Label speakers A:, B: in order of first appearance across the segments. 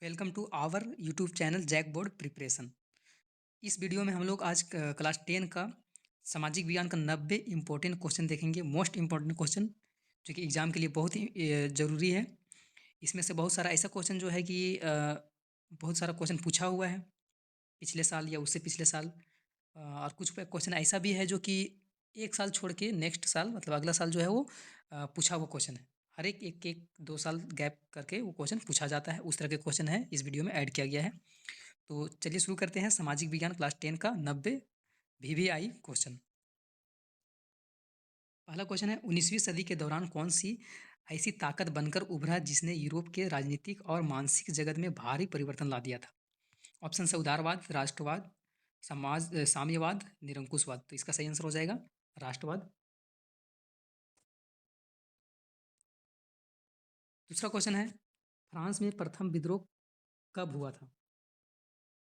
A: Welcome to our YouTube channel JAC board preparation. इस video में हम लोग आज क्लास 10 का सामाजिक विज्ञान का 90 इम्पोर्टेंट क्वेश्चन देखेंगे। मोस्ट इम्पोर्टेंट क्वेश्चन जो कि एग्ज़ाम के लिए बहुत ही ज़रूरी है। इसमें से बहुत सारा ऐसा क्वेश्चन जो है कि बहुत सारा क्वेश्चन पूछा हुआ है पिछले साल या उससे पिछले साल। और कुछ क्वेश्चन ऐसा भी है जो कि एक साल छोड़ के नेक्स्ट साल मतलब अगला साल जो है वो पूछा हुआ क्वेश्चन है। हर एक एक एक 2 साल गैप करके वो क्वेश्चन पूछा जाता है। उस तरह के क्वेश्चन है इस वीडियो में ऐड किया गया है। तो चलिए शुरू करते हैं सामाजिक विज्ञान क्लास 10 का 90 वीवीआई क्वेश्चन। पहला क्वेश्चन है 19वीं सदी के दौरान कौन सी ऐसी ताकत बनकर उभरा जिसने यूरोप के राजनीतिक और मानसिक जगत में भारी परिवर्तन ला दिया था। ऑप्शन है उदारवाद, राष्ट्रवाद, साम्यवाद, निरंकुशवाद। तो इसका सही आंसर हो जाएगा राष्ट्रवाद। दूसरा क्वेश्चन है फ्रांस में प्रथम विद्रोह कब हुआ था।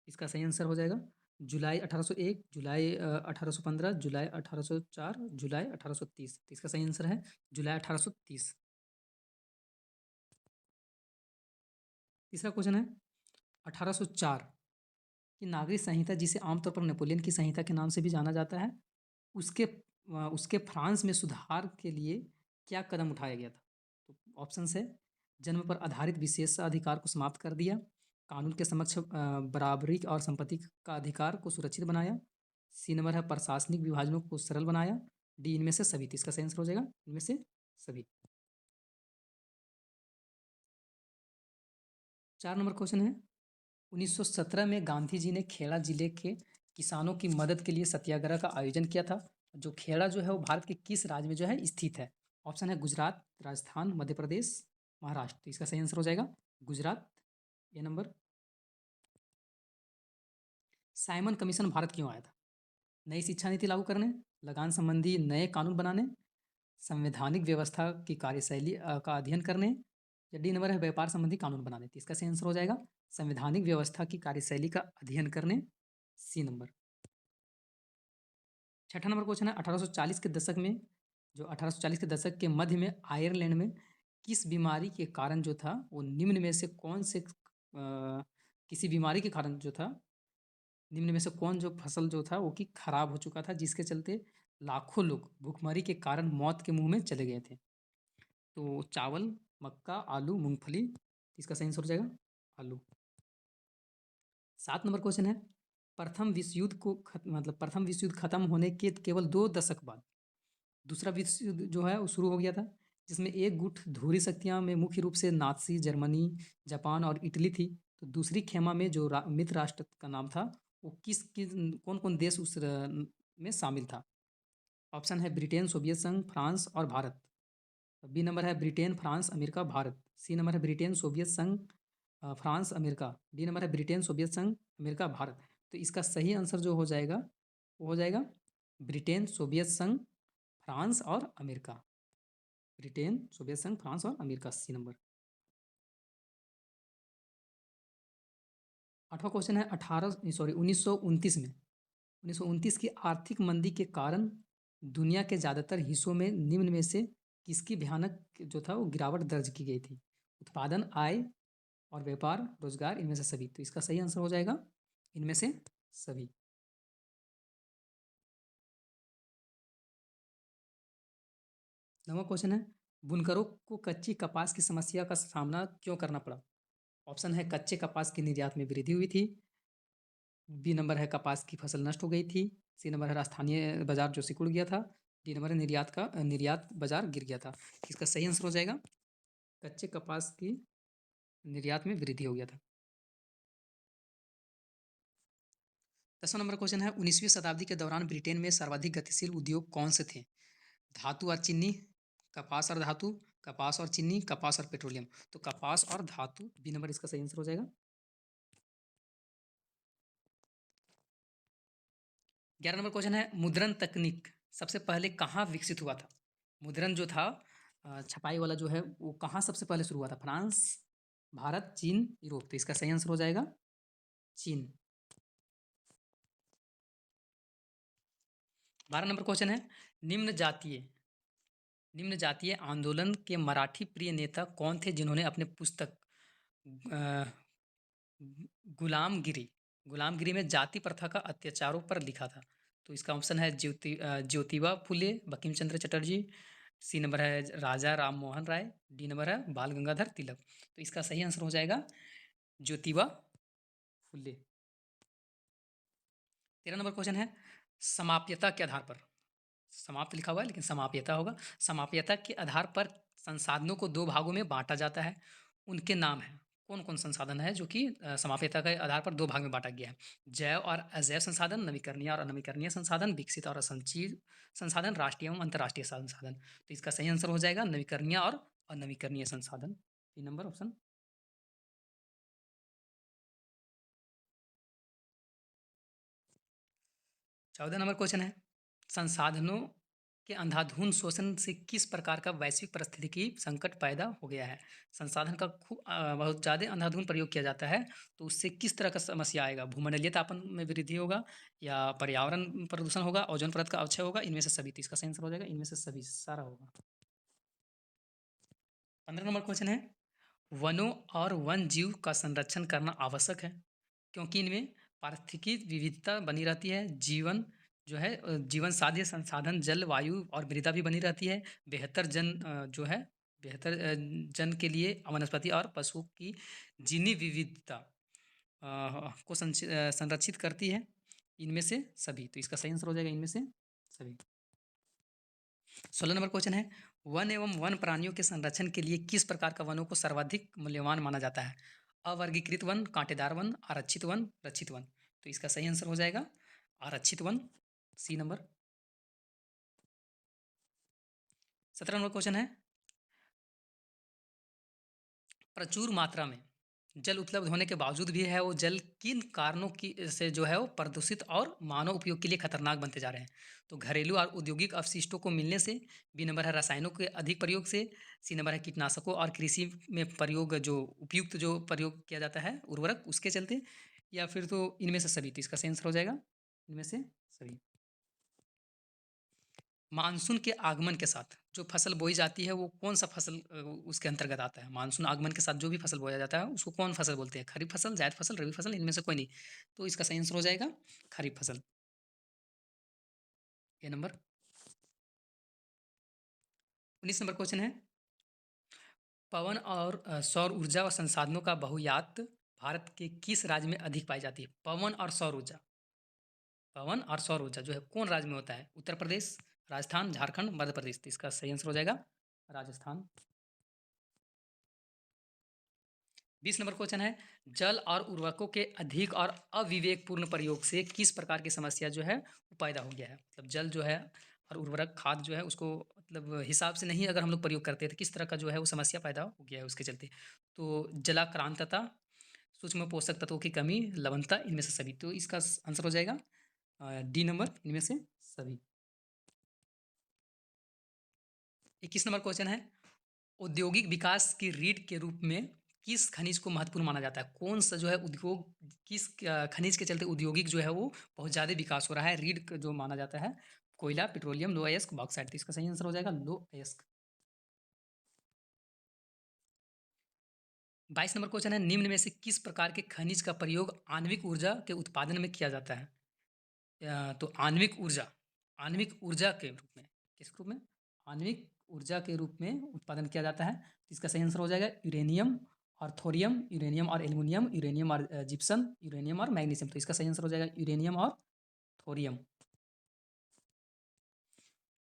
A: इसका सही आंसर हो जाएगा जुलाई 1801, जुलाई 1815, जुलाई 1804, जुलाई 1830। तो इसका सही आंसर है जुलाई 1830। तीसरा क्वेश्चन है 1804 की नागरिक संहिता, जिसे आमतौर पर नेपोलियन की संहिता के नाम से भी जाना जाता है, उसके फ्रांस में सुधार के लिए क्या कदम उठाया गया था। तो ऑप्शन है जन्म पर आधारित विशेषाधिकार को समाप्त कर दिया, कानून के समक्ष बराबरी और संपत्ति का अधिकार को सुरक्षित बनाया, सी नंबर है प्रशासनिक विभाजनों को सरल बनाया, डी इनमें से सभी। तो इसका सही आंसर हो जाएगा इनमें से सभी। 4 नंबर क्वेश्चन है 1917 में गांधी जी ने खेड़ा जिले के किसानों की मदद के लिए सत्याग्रह का आयोजन किया था। जो खेड़ा जो है वो भारत के किस राज्य में जो है स्थित है। ऑप्शन है गुजरात, राजस्थान, मध्य प्रदेश, महाराष्ट्र। तो इसका सही आंसर हो जाएगा गुजरात, ए नंबर। साइमन कमीशन भारत क्यों आया था। नई शिक्षा नीति लागू करने, लगान संबंधी नए कानून बनाने, संवैधानिक व्यवस्था की कार्यशैली का अध्ययन करने, या डी नंबर है व्यापार संबंधी कानून बनाने। तो इसका सही आंसर हो जाएगा संवैधानिक व्यवस्था की कार्यशैली का अध्ययन करने, सी नंबर। छठा नंबर क्वेश्चन है 1840 के दशक में, जो 1840 के दशक के मध्य में आयरलैंड में किस बीमारी के कारण जो था वो निम्न में से कौन से किसी बीमारी के कारण जो था निम्न में से कौन जो फसल जो था वो कि खराब हो चुका था, जिसके चलते लाखों लोग भूखमरी के कारण मौत के मुंह में चले गए थे। तो चावल, मक्का, आलू, मूंगफली। इसका सही आंसर हो जाएगा आलू। 7 नंबर क्वेश्चन है प्रथम विश्व युद्ध खत्म होने के केवल 2 दशक बाद दूसरा विश्व युद्ध जो है वो शुरू हो गया था, जिसमें एक गुट ध्रुवीय शक्तियां में मुख्य रूप से नाज़ी जर्मनी, जापान और इटली थी। तो दूसरी खेमा में जो मित्र राष्ट्र का नाम था वो कौन कौन देश में शामिल था। ऑप्शन है ब्रिटेन, सोवियत संघ, फ्रांस और भारत। बी नंबर है Britain, France, America, Bharat. C number है ब्रिटेन, सोवियत संघ, फ्रांस, अमेरिका। डी नंबर है ब्रिटेन, सोवियत संघ, अमेरिका, भारत। तो इसका सही आंसर जो हो जाएगा वो हो जाएगा ब्रिटेन, सोवियत संघ, फ्रांस और अमेरिका। ब्रिटेन, सोवियत संघ, फ्रांस और अमेरिका, सी नंबर। 8वां क्वेश्चन है 1929 की आर्थिक मंदी के कारण दुनिया के ज़्यादातर हिस्सों में निम्न में से किसकी भयानक जो था वो गिरावट दर्ज की गई थी। उत्पादन, आय और व्यापार, रोजगार, इनमें से सभी। तो इसका सही आंसर हो जाएगा इनमें से सभी। 9वां क्वेश्चन है बुनकरों को कच्ची कपास की समस्या का सामना क्यों करना पड़ा। ऑप्शन है कच्चे कपास की निर्यात में वृद्धि हुई थी, बी नंबर है कपास की फसल नष्ट हो गई थी, सी नंबर है स्थानीय बाजार जो सिकुड़ गया था, डी नंबर है निर्यात बाजार गिर गया था। इसका सही आंसर हो जाएगा कच्चे कपास की निर्यात में वृद्धि हो गया था। 10वां नंबर क्वेश्चन है 19वीं शताब्दी के दौरान ब्रिटेन में सर्वाधिक गतिशील उद्योग कौन से थे। धातु और चीनी, कपास और धातु, कपास और चीनी, कपास और पेट्रोलियम। तो कपास और धातु, बी नंबर इसका सही आंसर हो जाएगा। 11 नंबर क्वेश्चन है मुद्रण तकनीक सबसे पहले कहाँ विकसित हुआ था। मुद्रण जो था छपाई वाला जो है वो कहाँ सबसे पहले शुरू हुआ था। फ्रांस, भारत, चीन, यूरोप। तो इसका सही आंसर हो जाएगा चीन। 12 नंबर क्वेश्चन है निम्न जातीय निम्न जातीय आंदोलन के मराठी प्रिय नेता कौन थे जिन्होंने अपने पुस्तक गुलामगिरी, गुलामगिरी में जाति प्रथा का अत्याचारों पर लिखा था। तो इसका ऑप्शन है ज्योतिबा फुले, बंकिम चंद्र चटर्जी, सी नंबर है राजा राम मोहन राय, डी नंबर है बाल गंगाधर तिलक। तो इसका सही आंसर हो जाएगा ज्योतिबा फुले। 13 नंबर क्वेश्चन है समाप्यता के आधार पर, समाप्त लिखा हुआ है लेकिन समाप्यता होगा। समाप्यता के आधार पर संसाधनों को दो भागों में बांटा जाता है, उनके नाम हैं। कौन कौन संसाधन है जो कि समाप्यता के आधार पर दो भाग में बांटा गया है? जैव और अजैव संसाधन, नवीकरणीय और अनवीकरणीय संसाधन, विकसित और असंचित संसाधन, राष्ट्रीय एवं अंतर्राष्ट्रीय संसाधन। तो इसका सही आंसर हो जाएगा नवीकरणीय और अनवीकरणीय संसाधन, 3 नंबर ऑप्शन। 14 नंबर क्वेश्चन है संसाधनों के अंधाधुंध शोषण से किस प्रकार का वैश्विक पारिस्थितिकी संकट पैदा हो गया है? संसाधन का बहुत ज़्यादा अंधाधुंध प्रयोग किया जाता है तो उससे किस तरह का समस्या आएगा? भूमंडलीय तापमान में वृद्धि होगा या पर्यावरण प्रदूषण होगा, ओजोन परत का अवक्षय होगा, इनमें से सभी। तो इसका सही आंसर हो जाएगा इनमें से सभी, सारा होगा। 15 नंबर क्वेश्चन है वनों और वन जीव का संरक्षण करना आवश्यक है क्योंकि इनमें पारिस्थितिकी विविधता बनी रहती है, जीवन जो है जीवन साध्य संसाधन जल वायु और मृदा भी बनी रहती है, बेहतर जो है बेहतर जन के लिए वनस्पति और पशुओं की जीनी विविधता को संरक्षित करती है, इनमें से सभी। तो इसका सही आंसर हो जाएगा इनमें से सभी। 16 नंबर क्वेश्चन है वन एवं वन प्राणियों के संरक्षण के लिए किस प्रकार का वनों को सर्वाधिक मूल्यवान माना जाता है? अवर्गीकृत वन, कांटेदार वन, आरक्षित वन, रक्षित वन। तो इसका सही आंसर हो जाएगा आरक्षित वन, सी नंबर। 17 नंबर क्वेश्चन है प्रचुर मात्रा में जल उपलब्ध होने के बावजूद भी है वो जल किन कारणों की से जो है वो प्रदूषित और मानव उपयोग के लिए खतरनाक बनते जा रहे हैं? तो घरेलू और औद्योगिक अपशिष्टों को मिलने से, बी नंबर है रसायनों के अधिक प्रयोग से, सी नंबर है कीटनाशकों और कृषि में प्रयोग जो उपयुक्त जो प्रयोग किया जाता है उर्वरक उसके चलते, या फिर तो इनमें से सभी। तो इसका सही आंसर हो जाएगा इनमें से सभी। मानसून के आगमन के साथ जो फसल बोई जाती है वो कौन सा फसल उसके अंतर्गत आता है? मानसून आगमन के साथ जो भी फसल बोया जाता है उसको कौन फसल बोलते हैं? खरीफ फसल, जायद फसल, रबी फसल, इनमें से कोई नहीं। तो इसका सही आंसर हो जाएगा खरीफ फसल, ए नंबर। 19 नंबर क्वेश्चन है पवन और सौर ऊर्जा और संसाधनों का बहुयात भारत के किस राज्य में अधिक पाई जाती है? पवन और सौर ऊर्जा, पवन और सौर ऊर्जा जो है कौन राज्य में होता है? उत्तर प्रदेश, राजस्थान, झारखंड, मध्य प्रदेश। तो इसका सही आंसर हो जाएगा राजस्थान। 20 नंबर क्वेश्चन है जल और उर्वरकों के अधिक और अविवेकपूर्ण प्रयोग से किस प्रकार की समस्या जो है वो पैदा हो गया है? मतलब जल जो है और उर्वरक खाद जो है उसको मतलब हिसाब से नहीं अगर हम लोग प्रयोग करते हैं तो किस तरह का जो है वो समस्या पैदा हो गया है उसके चलते? तो जलाक्रांतता, सूक्ष्म पोषक तत्वों की कमी, लवणता, इनमें से सभी। तो इसका आंसर हो जाएगा डी नंबर, इनमें से सभी। 21 नंबर क्वेश्चन है औद्योगिक विकास की रीढ़ के रूप में किस खनिज को महत्वपूर्ण माना जाता है? कौन सा जो है उद्योग किस खनिज के चलते औद्योगिक जो है वो बहुत ज़्यादा विकास हो रहा है? जो माना जाता है कोयला, पेट्रोलियम, लो अयस्क, बॉक्साइट। तो इसका सही आंसर हो जाएगा लो अयस्क। 22 नंबर क्वेश्चन है निम्न में से किस प्रकार के खनिज का प्रयोग आणविक ऊर्जा के उत्पादन में किया जाता है? तो आणविक ऊर्जा के रूप में, किस रूप में? आणविक ऊर्जा के रूप में उत्पादन किया जाता है। तो इसका सही आंसर हो जाएगा यूरेनियम और थोरियम, यूरेनियम और एल्युमिनियम, यूरेनियम और जिप्सम, यूरेनियम और मैग्नीशियम। तो इसका सही आंसर हो जाएगा यूरेनियम और थोरियम।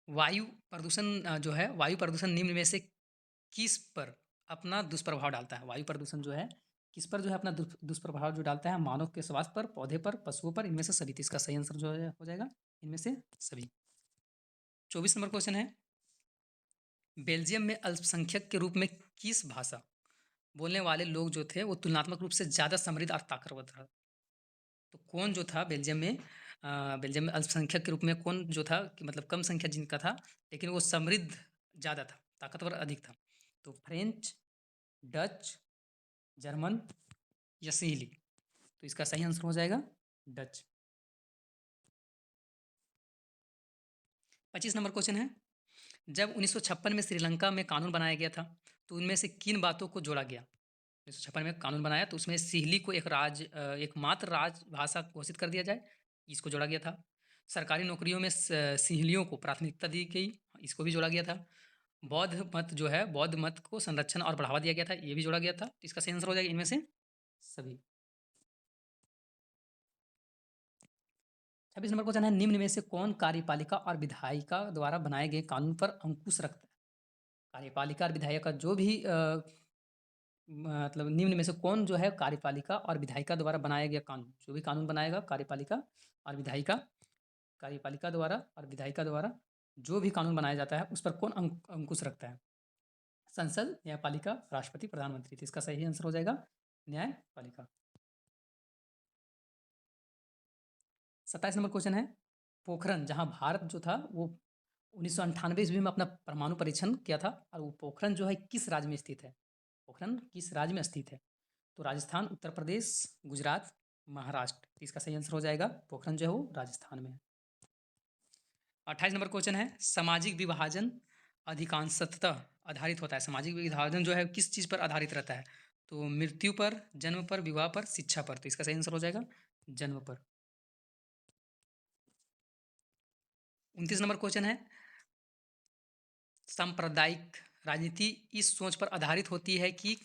A: वायु प्रदूषण जो है वायु प्रदूषण निम्न में से किस पर अपना दुष्प्रभाव डालता है? वायु प्रदूषण जो है किस पर जो है अपना दुष्प्रभाव जो डालता है? मानव के स्वास्थ्य पर, पौधे पर, पशुओं पर, इनमें से सभी। तो इसका सही आंसर जो है हो जाएगा इनमें से सभी। 24 नंबर क्वेश्चन है बेल्जियम में अल्पसंख्यक के रूप में किस भाषा बोलने वाले लोग जो थे वो तुलनात्मक रूप से ज़्यादा समृद्ध और ताकतवर था? तो कौन जो था बेल्जियम में अल्पसंख्यक के रूप में कौन जो था कि मतलब कम संख्या जिनका था लेकिन वो समृद्ध ज़्यादा था, ताकतवर अधिक था? तो फ्रेंच, डच, जर्मन या सिली। तो इसका सही आंसर हो जाएगा डच। 25 नंबर क्वेश्चन है जब 1956 में श्रीलंका में कानून बनाया गया था तो उनमें से किन बातों को जोड़ा गया? 1956 में कानून बनाया तो उसमें सिहली को एकमात्र राजभाषा घोषित कर दिया जाए, इसको जोड़ा गया था। सरकारी नौकरियों में सिंहलियों को प्राथमिकता दी गई, इसको भी जोड़ा गया था। बौद्ध मत को संरक्षण और बढ़ावा दिया गया था, ये भी जोड़ा गया था। तो इसका सही आंसर हो जाएगा इनमें से सभी। 26 नंबर क्वेश्चन है, निम्न में से कौन कार्यपालिका और विधायिका द्वारा बनाए गए कानून पर अंकुश रखता है? कार्यपालिका और विधायिका जो भी मतलब निम्न में से कौन जो है कार्यपालिका और विधायिका द्वारा बनाया गया कानून, जो भी कानून बनाएगा और विधायिका कार्यपालिका द्वारा और विधायिका द्वारा जो भी कानून बनाया जाता है उस पर कौन अंकुश रखता है? संसद, न्यायपालिका, राष्ट्रपति, प्रधानमंत्री। तो इसका सही आंसर हो जाएगा न्यायपालिका। 27 नंबर क्वेश्चन है, पोखरण जहां भारत जो था वो 1998 ईस्वी में अपना परमाणु परीक्षण किया था, और वो पोखरण जो है किस राज्य में स्थित है? पोखरण किस राज्य में स्थित है? तो राजस्थान, उत्तर प्रदेश, गुजरात, महाराष्ट्र। तो इसका सही आंसर हो जाएगा पोखरण जो है वो राजस्थान में है। 28 नंबर क्वेश्चन है, सामाजिक विभाजन अधिकांशतः आधारित होता है। सामाजिक विभाजन जो है किस चीज़ पर आधारित रहता है? तो मृत्यु पर, जन्म पर, विवाह पर, शिक्षा पर। तो इसका सही आंसर हो जाएगा जन्म पर। 29 नंबर क्वेश्चन है, सांप्रदायिक राजनीति इस सोच पर आधारित होती है कि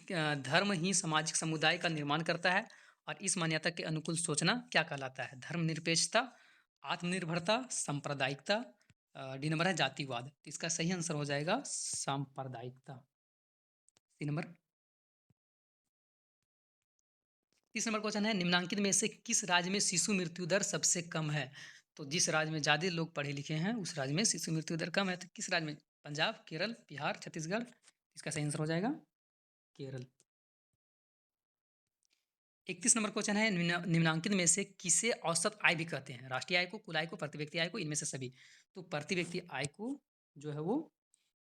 A: धर्म ही सामाजिक समुदाय का निर्माण करता है, और इस मान्यता के अनुकूल सोचना क्या कहलाता है? धर्मनिरपेक्षता, आत्मनिर्भरता, सांप्रदायिकता, डी नंबर है जातिवाद। तो इसका सही आंसर हो जाएगा सांप्रदायिकता, सी नंबर। 30 नंबर क्वेश्चन है, निम्नांकित में से किस राज्य में शिशु मृत्यु दर सबसे कम है? तो जिस राज्य में ज़्यादा लोग पढ़े लिखे हैं उस राज्य में शिशु मृत्यु दर कम है, तो किस राज्य में? पंजाब, केरल, बिहार, छत्तीसगढ़। इसका सही आंसर हो जाएगा केरल। 31 नंबर क्वेश्चन है, निम्नांकित में से किसे औसत आय भी कहते हैं? राष्ट्रीय आय को, कुल आय को, प्रति व्यक्ति आय को, इनमें से सभी। तो प्रति व्यक्ति आय को जो है वो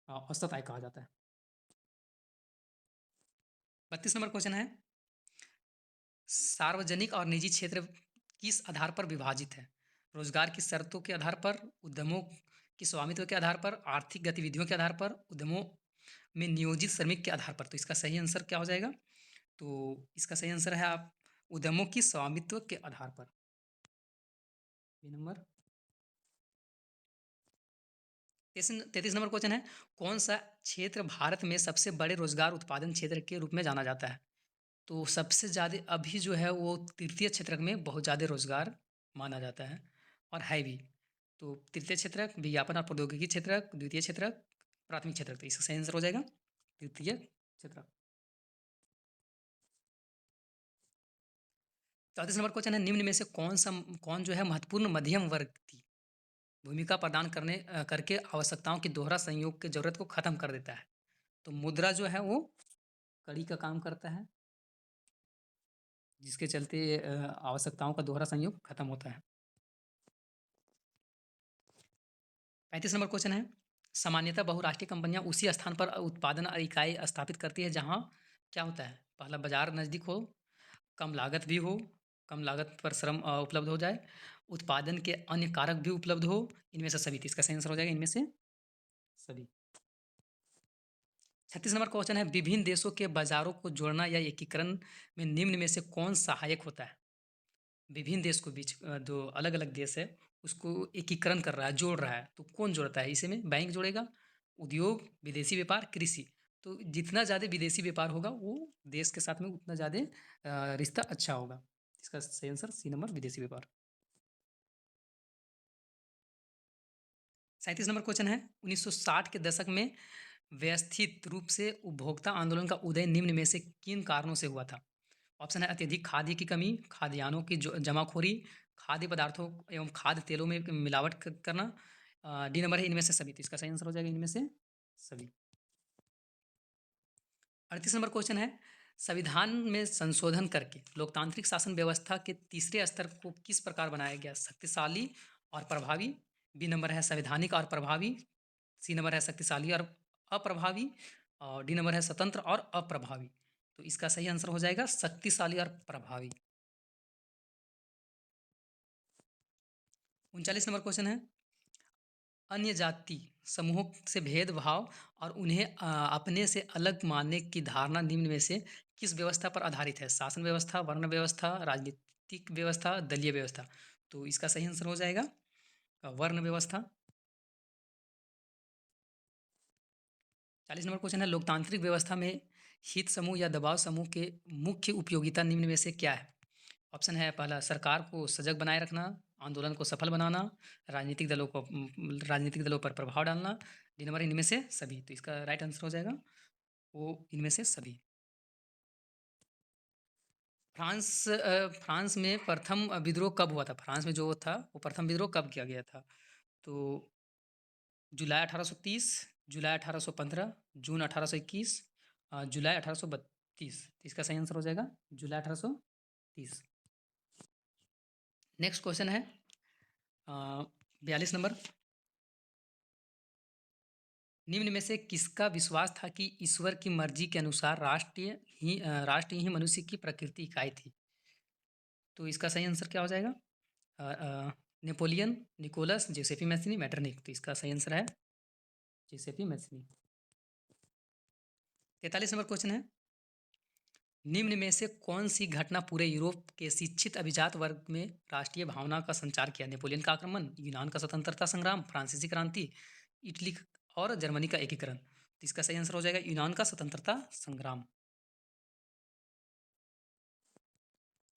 A: औसत आय कहा जाता है। 32 नंबर क्वेश्चन है, सार्वजनिक और निजी क्षेत्र किस आधार पर विभाजित है? रोजगार की शर्तों के आधार पर, उद्यमों की स्वामित्व के आधार पर, आर्थिक गतिविधियों के आधार पर, उद्यमों में नियोजित श्रमिक के आधार पर। तो इसका सही आंसर क्या हो जाएगा? तो इसका सही आंसर है आप उद्यमों की स्वामित्व के आधार पर, बी नंबर। 33 नंबर क्वेश्चन है, कौन सा क्षेत्र भारत में सबसे बड़े रोजगार उत्पादन क्षेत्र के रूप में जाना जाता है? तो सबसे ज़्यादा अभी जो है वो तृतीय क्षेत्र में बहुत ज़्यादा रोजगार माना जाता है, और है भी। तो तृतीय क्षेत्रक, विज्ञापन और प्रौद्योगिकी क्षेत्रक, द्वितीय क्षेत्रक, प्राथमिक क्षेत्रक। तो इसका सही आंसर हो जाएगा तृतीय क्षेत्रक। 34 नंबर क्वेश्चन है, निम्न में से कौन जो है महत्वपूर्ण मध्यम वर्ग की भूमिका प्रदान करके आवश्यकताओं की दोहरा संयोग की जरूरत को खत्म कर देता है? तो मुद्रा जो है वो कड़ी का काम करता है, जिसके चलते आवश्यकताओं का दोहरा संयोग खत्म होता है। 35 नंबर क्वेश्चन है, सामान्यतः बहुराष्ट्रीय कंपनियां उसी स्थान पर उत्पादन इकाई स्थापित करती है जहां क्या होता है? पहला, बाजार नज़दीक हो, कम लागत भी हो, कम लागत पर श्रम उपलब्ध हो जाए, उत्पादन के अन्य कारक भी उपलब्ध हो, इनमें से सभी। तो इसका सही आंसर हो जाएगा इनमें से सभी। 36 नंबर क्वेश्चन है, विभिन्न देशों के बाजारों को जोड़ना या एकीकरण में निम्न में से कौन सहायक होता है? विभिन्न देश को बीच जो अलग अलग देश है उसको एकीकरण कर रहा है, जोड़ रहा है, तो कौन जोड़ता है? इसे में बैंक जोड़ेगा, उद्योग, विदेशी व्यापार, कृषि। तो जितना ज़्यादा विदेशी व्यापार होगा वो देश के साथ में उतना ज़्यादा रिश्ता अच्छा होगा। इसका सही आंसर सी नंबर, विदेशी व्यापार। 37 नंबर क्वेश्चन है, 1960 के दशक में व्यवस्थित रूप से उपभोक्ता आंदोलन का उदय निम्न में से किन कारणों से हुआ था? ऑप्शन है, अत्यधिक खाद्य की कमी, खाद्यान्नों की जमाखोरी, खाद्य पदार्थों एवं खाद्य तेलों में मिलावट करना, डी नंबर है इनमें से सभी। तो इसका सही आंसर हो जाएगा इनमें से सभी। 38 नंबर क्वेश्चन है, संविधान में संशोधन करके लोकतांत्रिक शासन व्यवस्था के तीसरे स्तर को किस प्रकार बनाया गया? शक्तिशाली और प्रभावी, बी नंबर है संवैधानिक और प्रभावी, सी नंबर है शक्तिशाली और अप्रभावी, और डी नंबर है स्वतंत्र और अप्रभावी। तो इसका सही आंसर हो जाएगा शक्तिशाली और प्रभावी। 39 नंबर क्वेश्चन है, अन्य जाति समूहों से भेदभाव और उन्हें अपने से अलग मानने की धारणा निम्न में से किस व्यवस्था पर आधारित है? शासन व्यवस्था, वर्ण व्यवस्था, राजनीतिक व्यवस्था, दलीय व्यवस्था। तो इसका सही आंसर हो जाएगा वर्ण व्यवस्था। 40 नंबर क्वेश्चन है, लोकतांत्रिक व्यवस्था में हित समूह या दबाव समूह के मुख्य उपयोगिता निम्न में से क्या है? ऑप्शन है पहला, सरकार को सजग बनाए रखना, आंदोलन को सफल बनाना, राजनीतिक दलों पर प्रभाव डालना, डी नंबर इनमें से सभी। तो इसका राइट आंसर हो जाएगा वो इनमें से सभी। फ्रांस में प्रथम विद्रोह कब हुआ था? फ्रांस में जो था वो प्रथम विद्रोह कब किया गया था? तो जुलाई 1830, जुलाई 1815, जून 1821, जुलाई 1832। इसका सही आंसर हो जाएगा जुलाई 1830। नेक्स्ट क्वेश्चन है 42 नंबर, निम्न में से किसका विश्वास था कि ईश्वर की मर्जी के अनुसार राष्ट्र ही मनुष्य की प्रकृति इकाई थी? तो इसका सही आंसर क्या हो जाएगा? नेपोलियन, निकोलस, जोसेफी मैथनी, मैटरनिक। तो इसका सही आंसर है जोसेफी मैथनी। 43 नंबर क्वेश्चन है, निम्न में से कौन सी घटना पूरे यूरोप के शिक्षित अभिजात वर्ग में राष्ट्रीय भावना का संचार किया? नेपोलियन का आक्रमण, यूनान का स्वतंत्रता संग्राम, फ्रांसीसी क्रांति, इटली और जर्मनी का एकीकरण। तो इसका सही आंसर हो जाएगा यूनान का स्वतंत्रता संग्राम।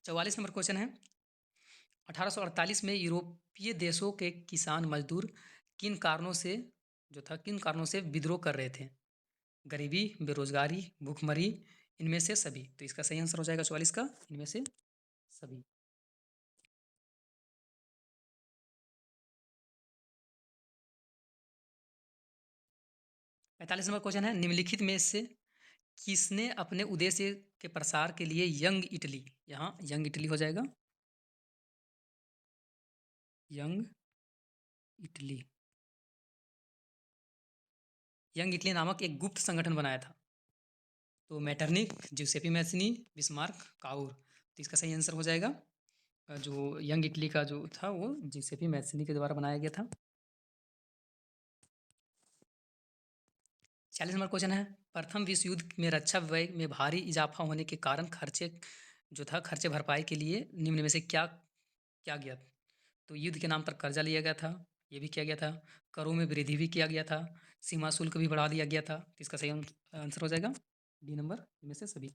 A: 44 नंबर क्वेश्चन है, 1848 में यूरोपीय देशों के किसान मजदूर किन कारणों से विद्रोह कर रहे थे? गरीबी, बेरोजगारी, भूखमरी, इनमें से सभी। तो इसका सही आंसर हो जाएगा 44 का इनमें से सभी। 45 नंबर क्वेश्चन है, निम्नलिखित में से किसने अपने उद्देश्य के प्रसार के लिए यंग इटली, यहाँ यंग इटली हो जाएगा, यंग इटली, यंग इटली नामक एक गुप्त संगठन बनाया था? तो मैटरनिक, ज्यूसेपी मैथनी, बिस्मार्क, काउर। तो इसका सही आंसर हो जाएगा जो यंग इटली का जो था वो ज्यूसेपी मैथनी के द्वारा बनाया गया था। 40 नंबर क्वेश्चन है, प्रथम विश्व युद्ध में रक्षा व्यय में भारी इजाफा होने के कारण खर्चे भरपाई के लिए निम्न में से क्या किया गया? तो युद्ध के नाम पर कर्जा लिया गया था, ये भी किया गया था, करों में वृद्धि भी किया गया था, सीमा शुल्क भी बढ़ा दिया गया था। तो इसका सही आंसर हो जाएगा डी नंबर इनमें से सभी।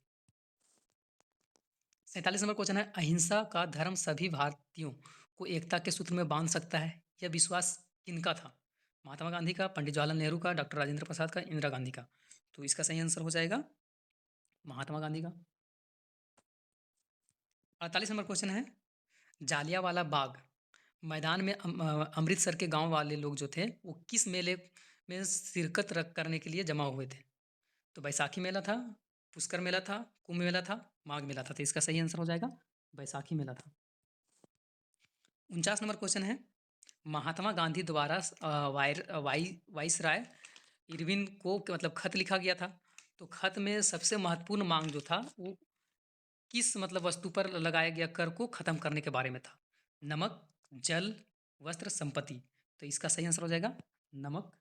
A: 47 नंबर क्वेश्चन है, अहिंसा का धर्म सभी भारतीयों को एकता के सूत्र में बांध सकता है, यह विश्वास किनका था? महात्मा गांधी का, पंडित जवाहरलाल नेहरू का, डॉक्टर राजेंद्र प्रसाद का, इंदिरा गांधी का। तो इसका सही आंसर हो जाएगा महात्मा गांधी का। 48 नंबर क्वेश्चन है, जालियांवाला बाग मैदान में अमृतसर के गांव वाले लोग जो थे वो किस मेले में शिरकत करने के लिए जमा हुए थे? तो बैसाखी मेला था, पुष्कर मेला था, कुंभ मेला था, माघ मेला था। तो इसका सही आंसर हो जाएगा बैसाखी मेला था। 49 नंबर क्वेश्चन है, महात्मा गांधी द्वारा वाइसराय इरविन को मतलब खत लिखा गया था, तो खत में सबसे महत्वपूर्ण मांग जो था वो किस मतलब वस्तु पर लगाया गया कर को खत्म करने के बारे में था? नमक, जल, वस्त्र, संपत्ति। तो इसका सही आंसर हो जाएगा नमक।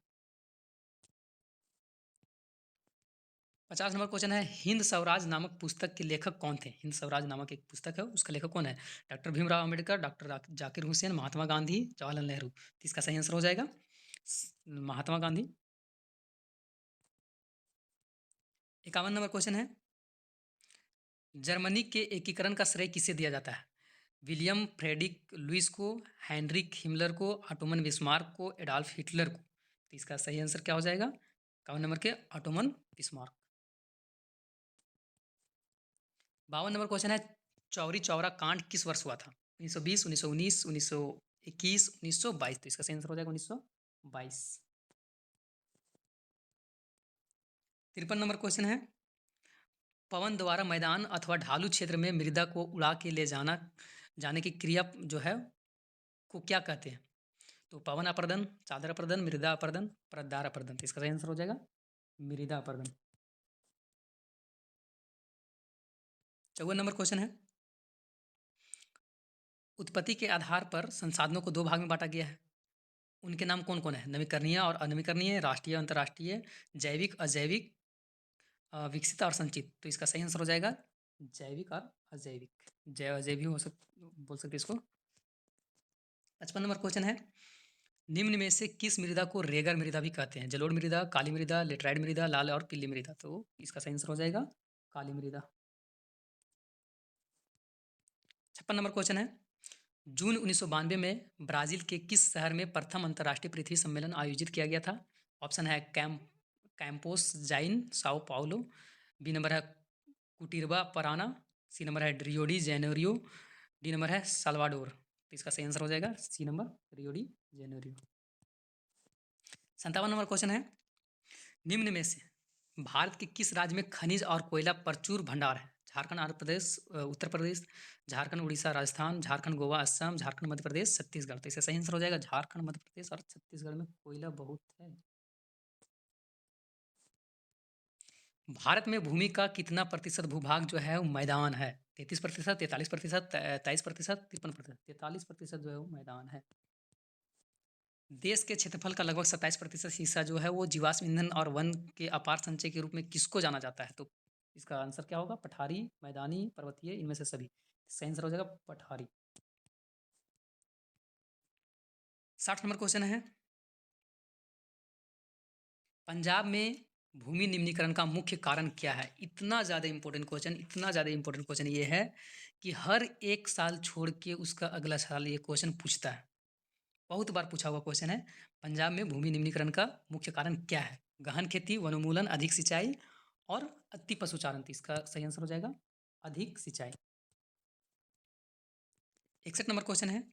A: 50 नंबर क्वेश्चन है, हिंद स्वराज नामक पुस्तक के लेखक कौन थे? हिंद स्वराज नामक एक पुस्तक है, उसका लेखक कौन है? Doctor Bhimrao Ambedkar, doctor Zakir Hussain, Mahatma Gandhi, Jawaharlal Nehru. तो इसका सही आंसर हो जाएगा महात्मा गांधी। 51 नंबर क्वेश्चन है, जर्मनी के एकीकरण का श्रेय किसे दिया जाता है? विलियम फ्रेडरिक लुइस को, हेनरिक हिमलर को, ऑटोमन बिस्मार्क को, एडॉल्फ हिटलर को। तो इसका सही आंसर क्या हो जाएगा 51 नंबर के ऑटोमन बिस्मार्क। 52 नंबर क्वेश्चन है, चौरी चौरा कांड किस वर्ष हुआ था? 1920, 1919, 1921, 1922। तो इसका सही आंसर हो जाएगा 1922। 53 नंबर क्वेश्चन है, पवन द्वारा मैदान अथवा ढालू क्षेत्र में मृदा को उड़ा के ले जाने की क्रिया जो है को क्या कहते हैं? तो पवन अपर्दन, चादर अपर्दन, मृदा अपर्दन, परतदार अपर्दन। तो इसका सही आंसर हो जाएगा मृदा अपर्दन। 54 नंबर क्वेश्चन है, उत्पत्ति के आधार पर संसाधनों को दो भाग में बांटा गया है, उनके नाम कौन कौन है? नवीकरणीय और अनवीकरणीय, राष्ट्रीय, अंतर्राष्ट्रीय, जैविक, अजैविक विकसित और संचित। तो इसका सही आंसर हो जाएगा जैविक और अजैविक। जैव अजैव भी बोल सकते इसको। 55 नंबर क्वेश्चन है, निम्न में से किस मृदा को रेगर मृदा भी कहते हैं? जलोढ़ मृदा, काली मृदा, लेटराइट मृदा, लाल और पीली मृदा। तो इसका सही आंसर हो जाएगा काली मृदा। 56 नंबर क्वेश्चन है, जून 1992 में ब्राजील के किस शहर में प्रथम अंतर्राष्ट्रीय पृथ्वी सम्मेलन आयोजित किया गया था? ऑप्शन है कैंपोस जाइन साओ पाउलो, बी नंबर है कुटिरबा पराना, सी नंबर है Rio de Janeiro, D number है साल्वाडोर। तो इसका सही आंसर हो जाएगा C number Rio de Janeiro. 57 number question है, निम्न में से भारत के किस राज्य में खनिज और कोयला प्रचुर भंडार है? झारखंड, आंध्र प्रदेश, उत्तर प्रदेश, झारखंड, उड़ीसा, राजस्थान, झारखंड, गोवा, असम, झारखंड, मध्य प्रदेश, छत्तीसगढ़। तो इसका सही आंसर हो जाएगा झारखंड, मध्य प्रदेश और छत्तीसगढ़ में कोयला बहुत है। भारत में भूमि का कितना प्रतिशत भूभाग जो है वो मैदान है? 33%, 43%, 23%, 53%। 43% जो है वो मैदान है। देश के क्षेत्रफल का लगभग 27% हिस्सा जो है वो जीवाश्म ईंधन और वन के अपार संचय के रूप में किसको जाना जाता है? तो इसका आंसर क्या होगा? पठारी, मैदानी, पर्वतीय, इनमें से सभी। सही आंसर हो जाएगा पठारी। 60 नंबर क्वेश्चन है, पंजाब में भूमि निम्नीकरण का मुख्य कारण क्या है? इतना ज़्यादा इंपॉर्टेंट क्वेश्चन, इतना ज़्यादा इंपॉर्टेंट क्वेश्चन ये है कि हर एक साल छोड़ के उसका अगला साल ये क्वेश्चन पूछता है। बहुत बार पूछा हुआ क्वेश्चन है, पंजाब में भूमि निम्नीकरण का मुख्य कारण क्या है? गहन खेती, वनोन्मूलन, अधिक सिंचाई और अति पशुचारण। तो इसका सही आंसर हो जाएगा अधिक सिंचाई। 61 नंबर क्वेश्चन है,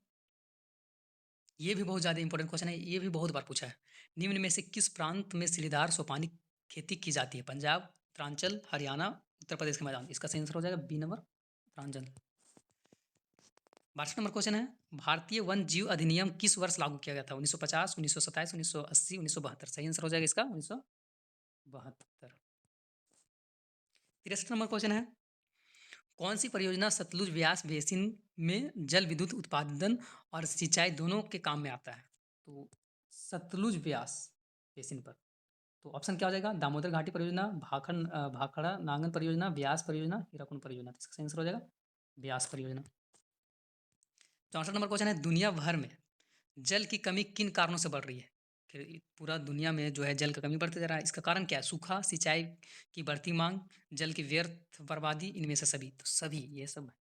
A: ये भी बहुत ज़्यादा इंपॉर्टेंट क्वेश्चन है, ये भी बहुत बार पूछा है। निम्न में से किस प्रांत में सीढ़ीदार सोपानी खेती की जाती है? पंजाब, उत्तरांचल, हरियाणा, उत्तर प्रदेश के मैदान। इसका सही आंसर हो जाएगा B number Uttaranchal. 62 number question है, भारतीय वन जीव अधिनियम किस वर्ष लागू किया गया था? 1950, 1927, 1980, 1972। सही आंसर हो जाएगा इसका 1972। 63 नंबर क्वेश्चन है, कौन सी परियोजना सतलुज व्यास बेसिन में जल विद्युत उत्पादन और सिंचाई दोनों के काम में आता है? तो सतलुज व्यास बेसिन पर। तो ऑप्शन क्या हो जाएगा? दामोदर घाटी परियोजना, भाखड़ा नांगन परियोजना, व्यास परियोजना, हीराकुंड परियोजना। तो इसका आंसर हो जाएगा व्यास परियोजना। 64 नंबर क्वेश्चन है, दुनिया भर में जल की कमी किन कारणों से बढ़ रही है? पूरा दुनिया में जो है जल का कमी बढ़ते जा रहा है, इसका कारण क्या है? सूखा, सिंचाई की बढ़ती मांग, जल की व्यर्थ बर्बादी, इनमें से सभी। तो सभी ये सब है।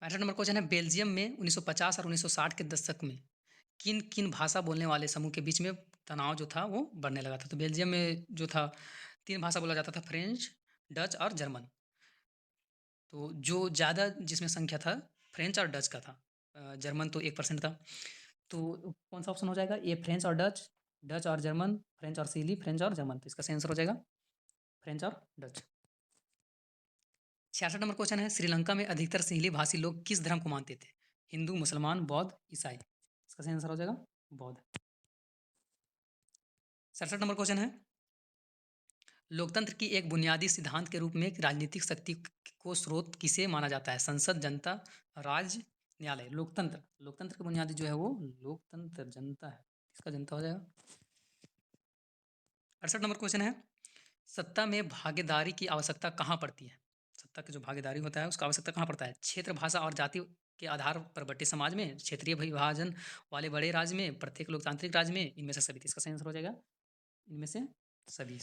A: 65 नंबर क्वेश्चन है, बेल्जियम में 1950 और 1960 के दशक में किन किन भाषा बोलने वाले समूह के बीच में तनाव जो था वो बढ़ने लगा था? तो बेल्जियम में जो था 3 भाषा बोला जाता था, फ्रेंच, डच और जर्मन। तो जो ज़्यादा जिसमें संख्या था फ्रेंच और डच का था। जर्मन तो 1% था। तो कौन सा ऑप्शन हो जाएगा? ए फ्रेंच और डच, डच और जर्मन, फ्रेंच और सीली, फ्रेंच और जर्मन। तो इसका सही आंसर हो जाएगा फ्रेंच और डच। 66 नंबर क्वेश्चन है, श्रीलंका में अधिकतर सिंहली भाषी लोग किस धर्म को मानते थे? हिंदू, मुसलमान, बौद्ध, ईसाई। इसका सही आंसर हो जाएगा बौद्ध। 67 नंबर क्वेश्चन है, लोकतंत्र की एक बुनियादी सिद्धांत के रूप में राजनीतिक शक्ति को स्रोत किसे माना जाता है? संसद, जनता, राज्य, न्यायालय। लोकतंत्र, लोकतंत्र की बुनियादी जो है वो लोकतंत्र जनता है। इसका जनता हो जाएगा। 68 नंबर क्वेश्चन है, सत्ता में भागीदारी की आवश्यकता कहाँ पड़ती है? सत्ता की जो भागीदारी होता है उसका आवश्यकता कहाँ पड़ता है? क्षेत्र, भाषा और जाति के आधार पर बटे समाज में, क्षेत्रीय विभाजन वाले बड़े राज्य में, प्रत्येक लोकतांत्रिक राज्य में, इनमें से सभी। इसका सही आंसर हो जाएगा इनमें से सभी।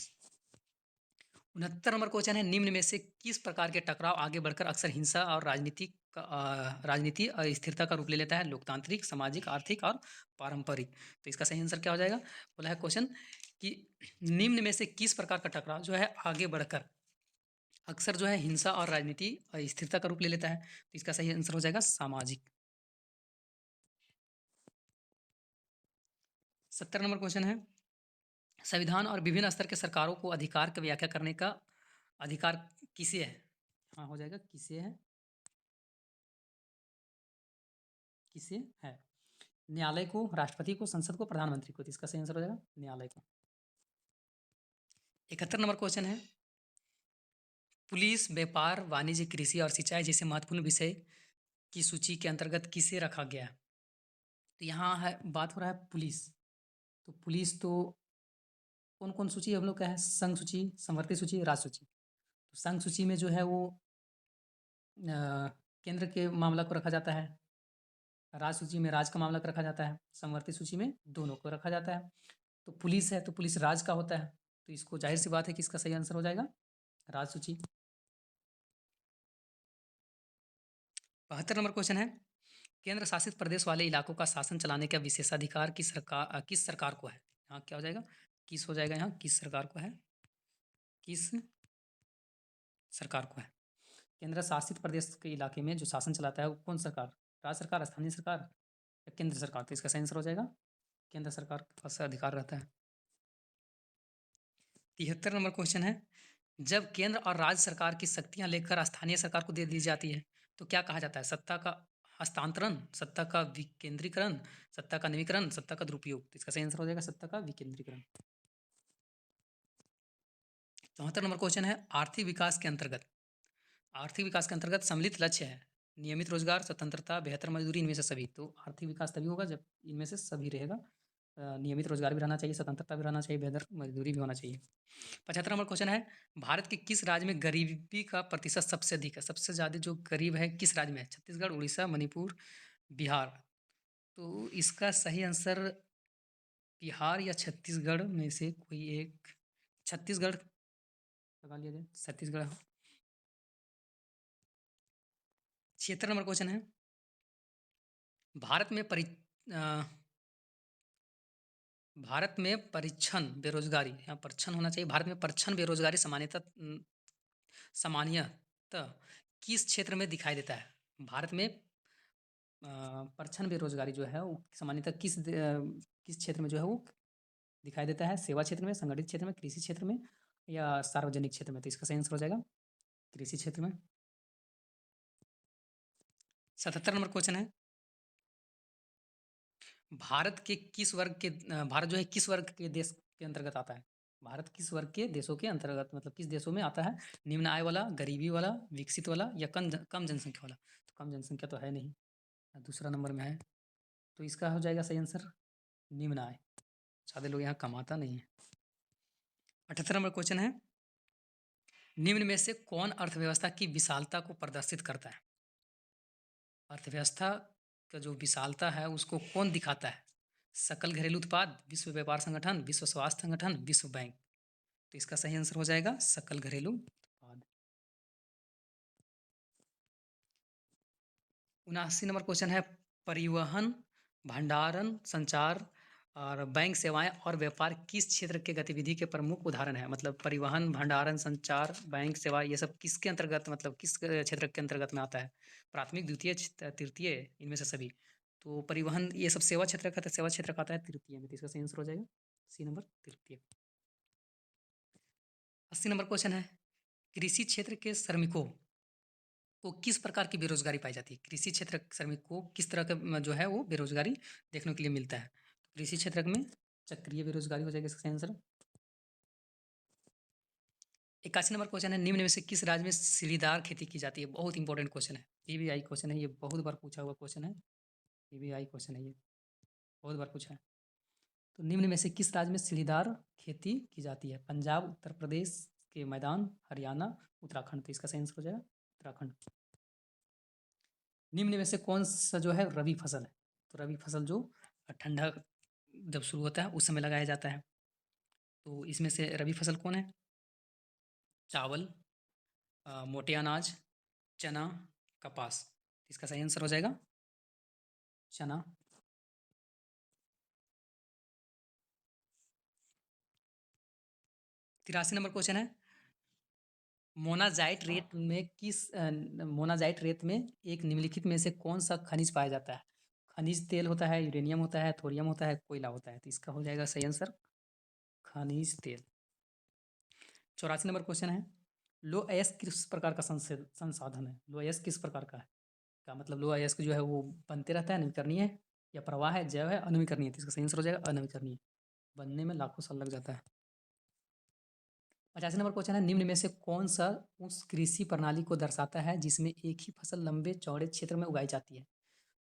A: 69 नंबर क्वेश्चन है, निम्न में से किस प्रकार के टकराव आगे बढ़कर अक्सर हिंसा और राजनीति अस्थिरता का रूप ले लेता है? लोकतांत्रिक, सामाजिक, आर्थिक और पारंपरिक। तो इसका सही आंसर क्या हो जाएगा? बोला है क्वेश्चन कि निम्न में से किस प्रकार का टकराव जो है आगे बढ़कर अक्सर जो है हिंसा और राजनीति अस्थिरता का रूप ले लेता है? तो इसका सही आंसर हो जाएगा सामाजिक। 70 नंबर क्वेश्चन है, संविधान और विभिन्न स्तर के सरकारों को अधिकार की व्याख्या करने का अधिकार किसे है? हाँ हो जाएगा किसे है, किसे है? न्यायालय को, राष्ट्रपति को, संसद को, प्रधानमंत्री को। तो इसका सही आंसर हो जाएगा न्यायालय को। 71 नंबर क्वेश्चन है, पुलिस, व्यापार, वाणिज्य, कृषि और सिंचाई जैसे महत्वपूर्ण विषय की सूची के अंतर्गत किसे रखा गया है? तो यहाँ है बात हो रहा है पुलिस। तो पुलिस तो कौन-कौन सूची हम लोग का है? संघ सूची, समवर्ती सूची, राज्य सूची। तो संघ सूची में जो है वो केंद्र के मामला को रखा जाता है। राज्य सूची में राज्य का मामला को रखा जाता है। समवर्ती सूची में दोनों को रखा जाता है। तो पुलिस है, तो पुलिस राज्य का होता है। तो इसको ज़ाहिर-सी बात है कि इसका सही आंसर हो जाएगा राज्य सूची। 72 नंबर क्वेश्चन है, केंद्र शासित प्रदेश वाले इलाकों का शासन चलाने का विशेषाधिकार किस सरकार को है? यहाँ क्या हो जाएगा? किस हो जाएगा यहाँ? किस सरकार को है? किस सरकार को है? केंद्र शासित प्रदेश के इलाके में जो शासन चलाता है वो कौन सरकार? राज्य सरकार, स्थानीय सरकार या केंद्र सरकार? तो इसका सही आंसर हो जाएगा केंद्र सरकार के पास अधिकार रहता है। 73 नंबर क्वेश्चन है, जब केंद्र और राज्य सरकार की शक्तियां लेकर स्थानीय सरकार को दे दी जाती है तो क्या कहा जाता है? सत्ता का हस्तांतरण, सत्ता का विकेंद्रीकरण, सत्ता का नवीकरण, सत्ता का दुरुपयोग? तो इसका सही आंसर हो जाएगा सत्ता का विकेंद्रीकरण। 74 नंबर क्वेश्चन है, आर्थिक विकास के अंतर्गत सम्मिलित लक्ष्य है नियमित रोजगार, स्वतंत्रता, बेहतर मजदूरी, इनमें से सभी। तो आर्थिक विकास तभी होगा जब इनमें से सभी रहेगा। नियमित रोजगार भी रहना चाहिए, स्वतंत्रता भी रहना चाहिए, बेहतर मजदूरी भी होना चाहिए। 75 नंबर क्वेश्चन है, भारत के किस राज्य में गरीबी का प्रतिशत सबसे अधिक है? सबसे ज़्यादा जो गरीब है किस राज्य में है? छत्तीसगढ़, उड़ीसा, मणिपुर, बिहार? तो इसका सही आंसर बिहार या छत्तीसगढ़ में से कोई एक, छत्तीसगढ़ लगा लिया जाए, छत्तीसगढ़। 76 नंबर क्वेश्चन है, भारत में भारत में परिच्छन बेरोजगारी, यहाँ परिच्छन होना चाहिए, भारत में परिच्छन बेरोजगारी सामान्यतः किस क्षेत्र में दिखाई देता है? भारत में परिच्छन बेरोजगारी जो है वो सामान्यतः किस क्षेत्र में जो है वो दिखाई देता है? सेवा क्षेत्र में, संगठित क्षेत्र में, कृषि क्षेत्र में या सार्वजनिक क्षेत्र में? तो इसका सही आंसर हो जाएगा कृषि क्षेत्र में। 77 नंबर क्वेश्चन है, भारत जो है किस वर्ग के देश के अंतर्गत आता है? भारत किस वर्ग के देशों के अंतर्गत, मतलब किस देशों में आता है? निम्न आय वाला, गरीबी वाला, विकसित वाला या कम जनसंख्या वाला? तो कम जनसंख्या तो है नहीं, दूसरा नंबर में है। तो इसका हो जाएगा सही आंसर निम्न आय। ज़्यादा लोग यहाँ कमाता नहीं है। 78 नंबर क्वेश्चन है, निम्न में से कौन अर्थव्यवस्था की विशालता को प्रदर्शित करता है? अर्थव्यवस्था का जो विशालता है उसको कौन दिखाता है? सकल घरेलू उत्पाद, विश्व व्यापार संगठन, विश्व स्वास्थ्य संगठन, विश्व बैंक? तो इसका सही आंसर हो जाएगा सकल घरेलू उत्पाद। 79 नंबर क्वेश्चन है, परिवहन, भंडारण, संचार और बैंक सेवाएं और व्यापार किस क्षेत्र के गतिविधि के प्रमुख उदाहरण है? मतलब परिवहन, भंडारण, संचार, बैंक सेवा, ये सब किसके अंतर्गत, मतलब किस क्षेत्र के अंतर्गत में आता है? प्राथमिक, द्वितीय, तृतीय, इनमें से सभी? तो परिवहन ये सब सेवा क्षेत्र का, सेवा क्षेत्र का आता है तृतीय में, तो इसका सही आंसर हो जाएगा सी नंबर तृतीय। 80 नंबर क्वेश्चन है, कृषि क्षेत्र के श्रमिकों को किस प्रकार की बेरोजगारी पाई जाती है? कृषि क्षेत्र के श्रमिक को किस तरह का जो है वो बेरोजगारी देखने के लिए मिलता है? तो कृषि क्षेत्र में चक्रीय बेरोजगारी हो जाएगा इसका सही आंसर। 81 नंबर क्वेश्चन है, निम्न में से किस राज्य में सीढ़ीदार खेती की जाती है? बहुत इंपॉर्टेंट क्वेश्चन है, पीवीआई क्वेश्चन है, ये बहुत बार पूछा हुआ क्वेश्चन है, पीवीआई क्वेश्चन है, ये बहुत बार पूछा है। तो निम्न में से किस राज्य में सीढ़ीदार खेती की जाती है? पंजाब, उत्तर प्रदेश के मैदान, हरियाणा, उत्तराखंड? तो इसका सही आंसर हो जाएगा उत्तराखंड। निम्न में से कौन सा जो है रबी फसल है? तो रबी फसल जो ठंडा जब शुरू होता है उस समय लगाया जाता है। तो इसमें से रबी फसल कौन है? चावल, मोटे अनाज, चना, कपास? इसका सही आंसर हो जाएगा चना। 83 नंबर क्वेश्चन है, मोनाजाइट रेत में एक निम्नलिखित में से कौन सा खनिज पाया जाता है? खनिज तेल होता है, यूरेनियम होता है, थोरियम होता है, कोयला होता है? तो इसका हो जाएगा सही आंसर खनिज तेल। 84 नंबर क्वेश्चन है, लो अयस्क किस प्रकार का संसाधन है? लो अयस्क किस प्रकार का है? का मतलब लो अयस्क जो है वो बनते रहता है, नवीकरणीय है या प्रवाह है, जैव है, अनवीकरणीय? तो इसका सही आंसर हो जाएगा अनवीकरणीय, बनने में लाखों साल लग जाता है। 85 नंबर क्वेश्चन है, निम्न में से कौन सा उस कृषि प्रणाली को दर्शाता है जिसमें एक ही फसल लंबे चौड़े क्षेत्र में उगाई जाती है?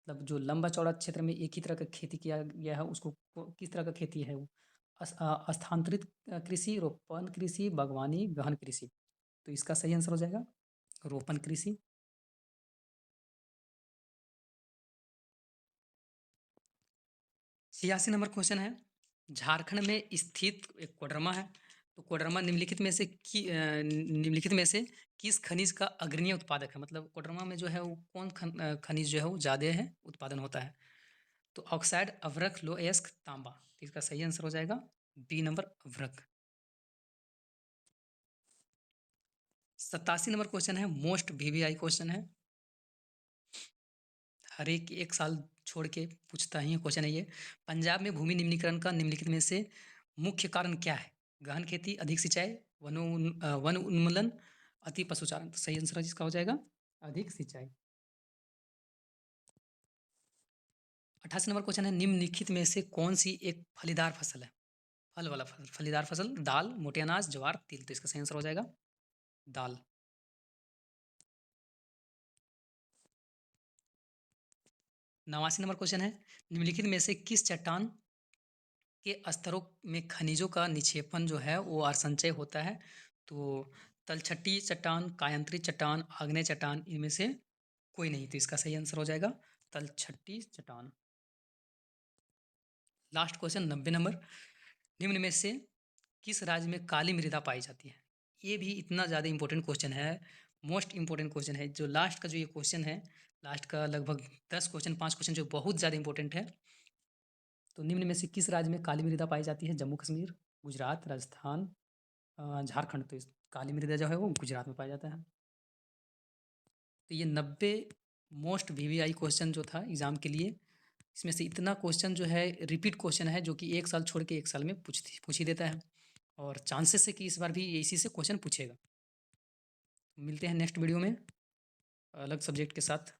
A: मतलब जो लंबा चौड़ा क्षेत्र में एक ही तरह का खेती किया गया है उसको किस तरह का खेती है वो? स्थानांतरित कृषि, रोपण कृषि, बागवानी, गहन कृषि। तो इसका सही आंसर हो जाएगा रोपण कृषि। 86 नंबर क्वेश्चन है, झारखंड में स्थित एक कोडरमा है, तो कोडरमा निम्नलिखित में से किस खनिज का अग्रणी उत्पादक है? मतलब कोडरमा में जो है वो कौन खनिज जो है वो ज़्यादा है उत्पादन होता है? तो ऑक्साइड, अभ्रक, लो अयस्क, तांबा। तो इसका सही आंसर हो जाएगा बी नंबर अभ्रक। 87 नंबर क्वेश्चन है, मोस्ट वीवीआई क्वेश्चन है, हर एक साल छोड़ के पूछता ही क्वेश्चन है ये। पंजाब में भूमि निम्नीकरण का निम्नलिखित में से मुख्य कारण क्या है? गहन खेती, अधिक सिंचाई, वन उन्मूलन, अति पशुचारण। तो सही आंसर जिसका हो जाएगा अधिक सिंचाई। 88 नंबर क्वेश्चन है, निम्नलिखित में से कौन सी एक फलीदार फसल है? फल वाला फसल, फलीदार फसल, दाल, मोटे अनाज, ज्वार, तिल। तो इसका सही आंसर हो जाएगा दाल। 89 नंबर क्वेश्चन है, निम्नलिखित में से किस चट्टान के स्तरों में खनिजों का निक्षेपण जो है वो असंचय होता है? तो तलछटी चट्टान, कायांतरी चट्टान, आग्नेय चट्टान, इनमें से कोई नहीं। तो इसका सही आंसर हो जाएगा तलछटी चट्टान। लास्ट क्वेश्चन 90 नंबर, निम्न में से किस राज्य में काली मृदा पाई जाती है? ये भी इतना ज़्यादा इंपॉर्टेंट क्वेश्चन है, मोस्ट इंपॉर्टेंट क्वेश्चन है। जो लास्ट का जो ये क्वेश्चन है, लास्ट का लगभग 10 क्वेश्चन, 5 क्वेश्चन जो बहुत ज़्यादा इंपॉर्टेंट है। तो निम्न में से किस राज्य में काली मृदा पाई जाती है? जम्मू कश्मीर, गुजरात, राजस्थान, झारखंड। तो इस काली मृदा जो है वो गुजरात में पाया जाता है। तो ये 90 मोस्ट वीवीआई क्वेश्चन जो था एग्ज़ाम के लिए, इसमें से इतना क्वेश्चन जो है रिपीट क्वेश्चन है, जो कि एक साल छोड़ के एक साल में पूछ ही देता है, और चांसेस है कि इस बार भी इसी से क्वेश्चन पूछेगा। मिलते हैं नेक्स्ट वीडियो में अलग सब्जेक्ट के साथ।